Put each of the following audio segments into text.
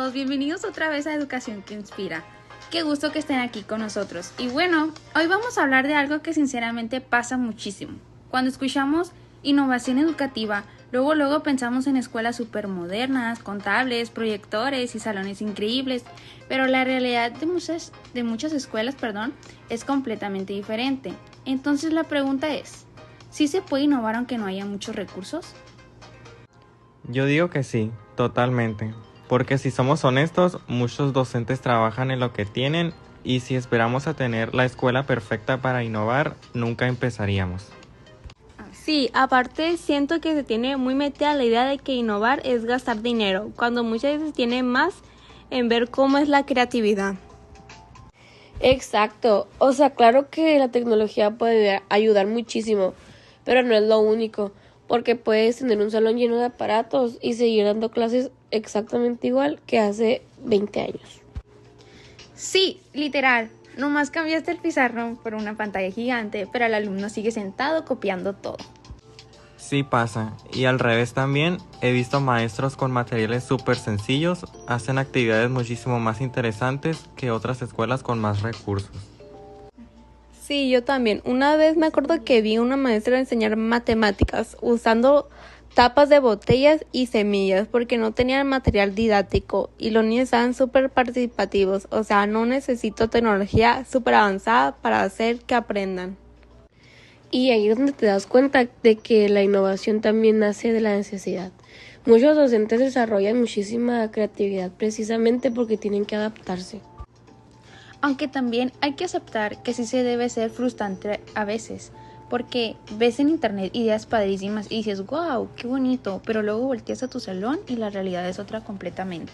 todos, bienvenidos otra vez a Educación que Inspira. Qué gusto que estén aquí con nosotros. Y bueno, hoy vamos a hablar de algo que sinceramente pasa muchísimo. Cuando escuchamos innovación educativa, luego pensamos en escuelas súper modernas, con tablets, proyectores y salones increíbles, pero la realidad de muchas escuelas, es completamente diferente. Entonces la pregunta es, ¿sí se puede innovar aunque no haya muchos recursos? Yo digo que sí, totalmente, porque si somos honestos, muchos docentes trabajan en lo que tienen y si esperamos a tener la escuela perfecta para innovar, nunca empezaríamos. Sí, aparte siento que se tiene muy metida la idea de que innovar es gastar dinero, cuando muchas veces tiene más en ver cómo es la creatividad. Exacto, o sea, claro que la tecnología puede ayudar muchísimo, pero no es lo único, porque puedes tener un salón lleno de aparatos y seguir dando clases exactamente igual que hace 20 años. Sí, literal. Nomás cambiaste el pizarrón por una pantalla gigante, pero el alumno sigue sentado copiando todo. Sí pasa, y al revés también, he visto maestros con materiales súper sencillos, hacen actividades muchísimo más interesantes que otras escuelas con más recursos. Sí, yo también. Una vez me acuerdo que vi a una maestra enseñar matemáticas usando tapas de botellas y semillas porque no tenían material didáctico y los niños estaban súper participativos. O sea, no necesito tecnología súper avanzada para hacer que aprendan. Y ahí es donde te das cuenta de que la innovación también nace de la necesidad. Muchos docentes desarrollan muchísima creatividad precisamente porque tienen que adaptarse. Aunque también hay que aceptar que sí se debe ser frustrante a veces, porque ves en internet ideas padrísimas y dices, wow, qué bonito, pero luego volteas a tu salón y la realidad es otra completamente.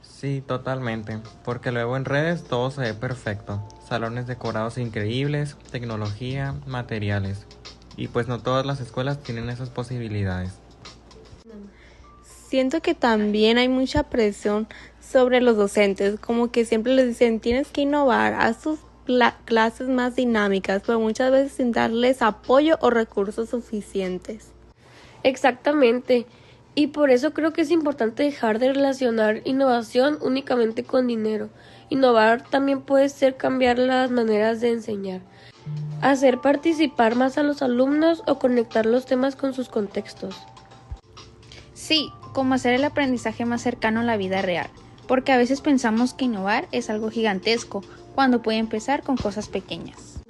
Sí, totalmente, porque luego en redes todo se ve perfecto, salones decorados increíbles, tecnología, materiales, y pues no todas las escuelas tienen esas posibilidades. Siento que también hay mucha presión sobre los docentes, como que siempre les dicen tienes que innovar, haz tus clases más dinámicas, pero muchas veces sin darles apoyo o recursos suficientes. Exactamente. Y por eso creo que es importante dejar de relacionar innovación únicamente con dinero. Innovar también puede ser cambiar las maneras de enseñar, hacer participar más a los alumnos o conectar los temas con sus contextos. Sí, como hacer el aprendizaje más cercano a la vida real, porque a veces pensamos que innovar es algo gigantesco, cuando puede empezar con cosas pequeñas.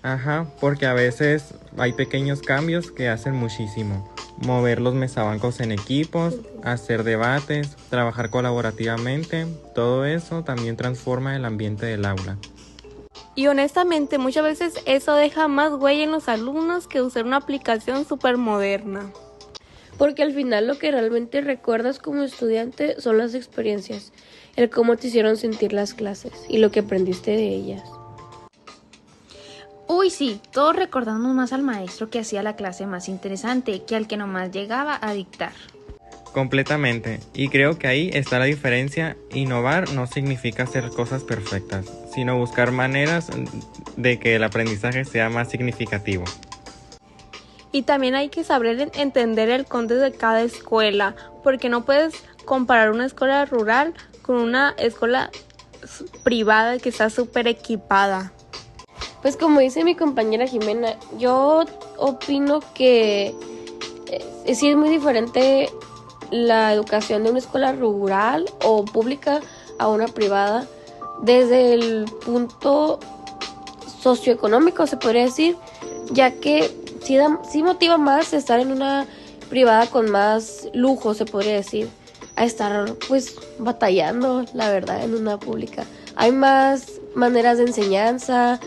Ajá, porque a veces hay pequeños cambios que hacen muchísimo. Mover los mesabancos en equipos, hacer debates, trabajar colaborativamente, todo eso también transforma el ambiente del aula. Y honestamente, muchas veces eso deja más huella en los alumnos que usar una aplicación súper moderna. Porque al final lo que realmente recuerdas como estudiante son las experiencias, el cómo te hicieron sentir las clases y lo que aprendiste de ellas. Uy, sí, todos recordamos más al maestro que hacía la clase más interesante que al que nomás llegaba a dictar. Completamente, y creo que ahí está la diferencia. Innovar no significa hacer cosas perfectas, sino buscar maneras de que el aprendizaje sea más significativo. Y también hay que saber entender el contexto de cada escuela, porque no puedes comparar una escuela rural con una escuela privada que está súper equipada. Pues como dice mi compañera Jimena, yo opino que sí es muy diferente la educación de una escuela rural o pública a una privada desde el punto socioeconómico, se podría decir, ya que sí motiva más estar en una privada con más lujo, se podría decir, a estar pues batallando, la verdad, en una pública. Hay más maneras de enseñanza,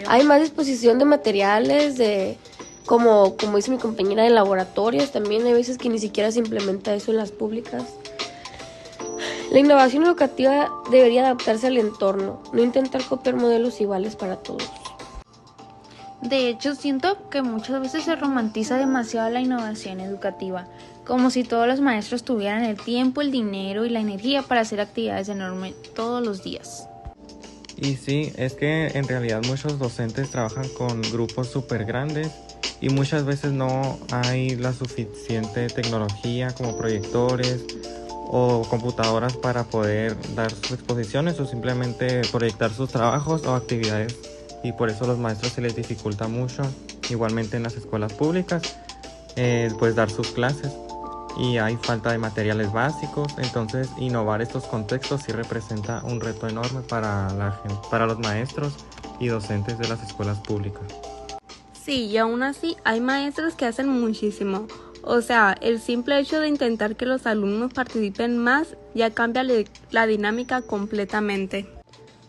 hay más disposición de materiales, como dice mi compañera, de laboratorios. También hay veces que ni siquiera se implementa eso en las públicas. La innovación educativa debería adaptarse al entorno, no intentar copiar modelos iguales para todos. De hecho, siento que muchas veces se romantiza demasiado la innovación educativa, como si todos los maestros tuvieran el tiempo, el dinero y la energía para hacer actividades enormes todos los días. Y sí, es que en realidad muchos docentes trabajan con grupos súper grandes y muchas veces no hay la suficiente tecnología como proyectores o computadoras para poder dar sus exposiciones o simplemente proyectar sus trabajos o actividades, y por eso a los maestros se les dificulta mucho, igualmente en las escuelas públicas, pues dar sus clases, y hay falta de materiales básicos. Entonces innovar estos contextos sí representa un reto enorme para los maestros y docentes de las escuelas públicas. Sí, y aún así hay maestros que hacen muchísimo. O sea, el simple hecho de intentar que los alumnos participen más ya cambia la dinámica completamente.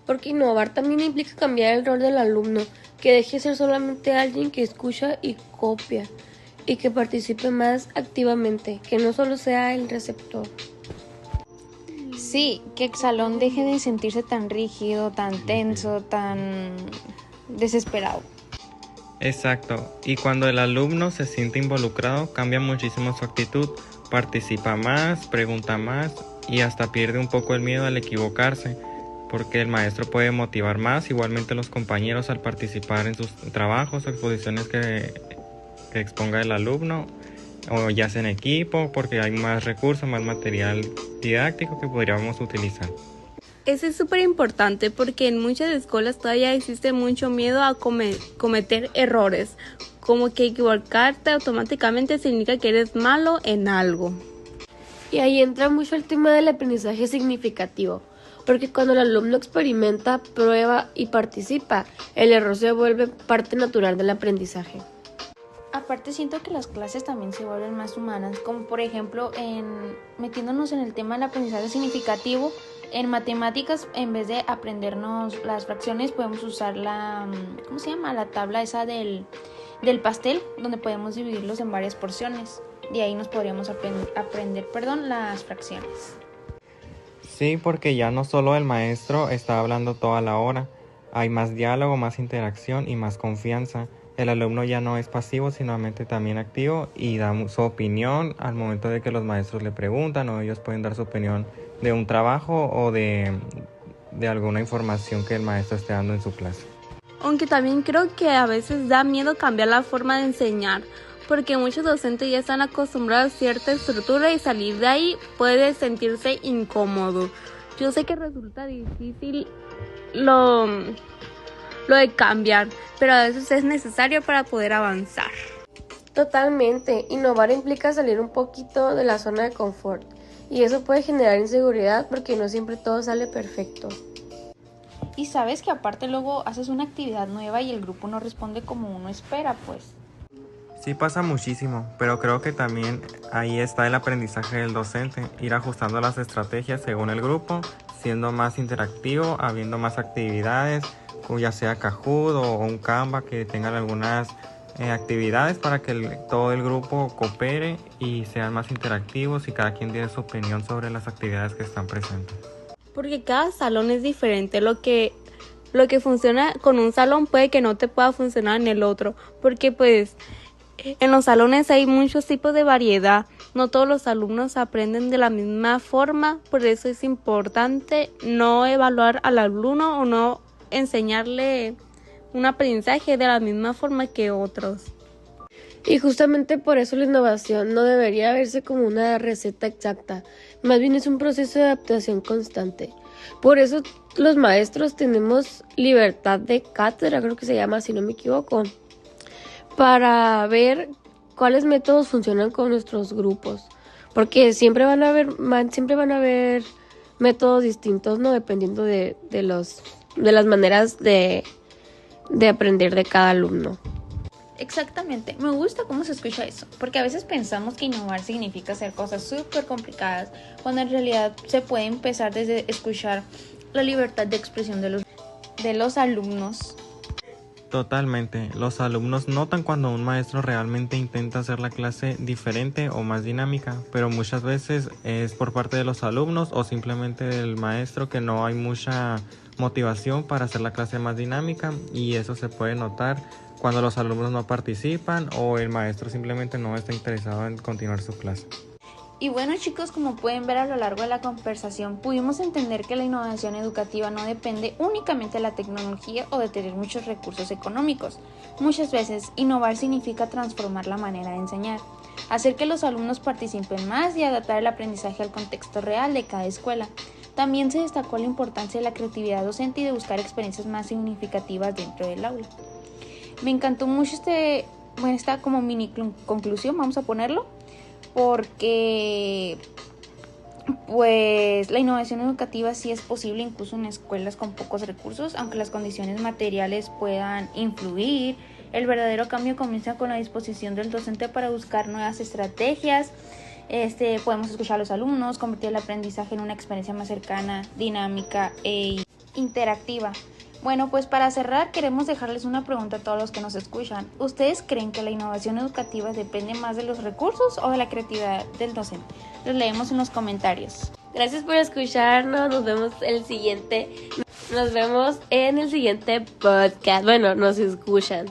Porque innovar también implica cambiar el rol del alumno, que deje de ser solamente alguien que escucha y copia, y que participe más activamente, que no solo sea el receptor. Sí, que el salón deje de sentirse tan rígido, tan tenso, tan desesperado. Exacto, y cuando el alumno se siente involucrado cambia muchísimo su actitud, participa más, pregunta más y hasta pierde un poco el miedo al equivocarse, porque el maestro puede motivar más, igualmente los compañeros al participar en sus trabajos o exposiciones que exponga el alumno, o ya sea en equipo, porque hay más recursos, más material didáctico que podríamos utilizar. Eso es súper importante porque en muchas escuelas todavía existe mucho miedo a cometer errores, como que equivocarte automáticamente significa que eres malo en algo. Y ahí entra mucho el tema del aprendizaje significativo, porque cuando el alumno experimenta, prueba y participa, el error se vuelve parte natural del aprendizaje. Aparte siento que las clases también se vuelven más humanas, como por ejemplo metiéndonos en el tema del aprendizaje significativo. En matemáticas, en vez de aprendernos las fracciones, podemos usar la tabla esa del pastel, donde podemos dividirlos en varias porciones. De ahí nos podríamos aprender las fracciones. Sí, porque ya no solo el maestro está hablando toda la hora, hay más diálogo, más interacción y más confianza. El alumno ya no es pasivo, sino también activo, y da su opinión al momento de que los maestros le preguntan, o ellos pueden dar su opinión de un trabajo o de alguna información que el maestro esté dando en su clase. Aunque también creo que a veces da miedo cambiar la forma de enseñar, porque muchos docentes ya están acostumbrados a cierta estructura y salir de ahí puede sentirse incómodo. Yo sé que resulta difícil lo de cambiar, pero a veces es necesario para poder avanzar. Totalmente, innovar implica salir un poquito de la zona de confort, y eso puede generar inseguridad porque no siempre todo sale perfecto. Y sabes que aparte luego haces una actividad nueva y el grupo no responde como uno espera, pues. Sí pasa muchísimo, pero creo que también ahí está el aprendizaje del docente, ir ajustando las estrategias según el grupo, siendo más interactivo, habiendo más actividades, ya sea Kahoot o un Canva, que tengan algunas actividades para que todo el grupo coopere y sean más interactivos y cada quien dé su opinión sobre las actividades que están presentes. Porque cada salón es diferente, lo que funciona con un salón puede que no te pueda funcionar en el otro, porque pues en los salones hay muchos tipos de variedad, no todos los alumnos aprenden de la misma forma, por eso es importante no evaluar al alumno o no enseñarle un aprendizaje de la misma forma que otros. Y justamente por eso la innovación no debería verse como una receta exacta, más bien es un proceso de adaptación constante. Por eso los maestros tenemos libertad de cátedra, creo que se llama, si no me equivoco, para ver cuáles métodos funcionan con nuestros grupos, porque siempre van a haber métodos distintos, ¿no? Dependiendo de las maneras de aprender de cada alumno. Exactamente, me gusta cómo se escucha eso, porque a veces pensamos que innovar significa hacer cosas súper complicadas, cuando en realidad se puede empezar desde escuchar la libertad de expresión de los alumnos. Totalmente, los alumnos notan cuando un maestro realmente intenta hacer la clase diferente o más dinámica, pero muchas veces es por parte de los alumnos o simplemente del maestro que no hay mucha motivación para hacer la clase más dinámica, y eso se puede notar cuando los alumnos no participan o el maestro simplemente no está interesado en continuar su clase. Y bueno, chicos, como pueden ver a lo largo de la conversación, pudimos entender que la innovación educativa no depende únicamente de la tecnología o de tener muchos recursos económicos. Muchas veces, innovar significa transformar la manera de enseñar, hacer que los alumnos participen más y adaptar el aprendizaje al contexto real de cada escuela. También se destacó la importancia de la creatividad docente y de buscar experiencias más significativas dentro del aula. Me encantó mucho esta como mini conclusión, vamos a ponerlo, porque pues la innovación educativa sí es posible incluso en escuelas con pocos recursos, aunque las condiciones materiales puedan influir. El verdadero cambio comienza con la disposición del docente para buscar nuevas estrategias. Podemos escuchar a los alumnos, convertir el aprendizaje en una experiencia más cercana, dinámica e interactiva. Bueno, pues para cerrar queremos dejarles una pregunta a todos los que nos escuchan. ¿Ustedes creen que la innovación educativa depende más de los recursos o de la creatividad del docente? Los leemos en los comentarios. Gracias por escucharnos, nos vemos en el siguiente podcast. Bueno, nos escuchan.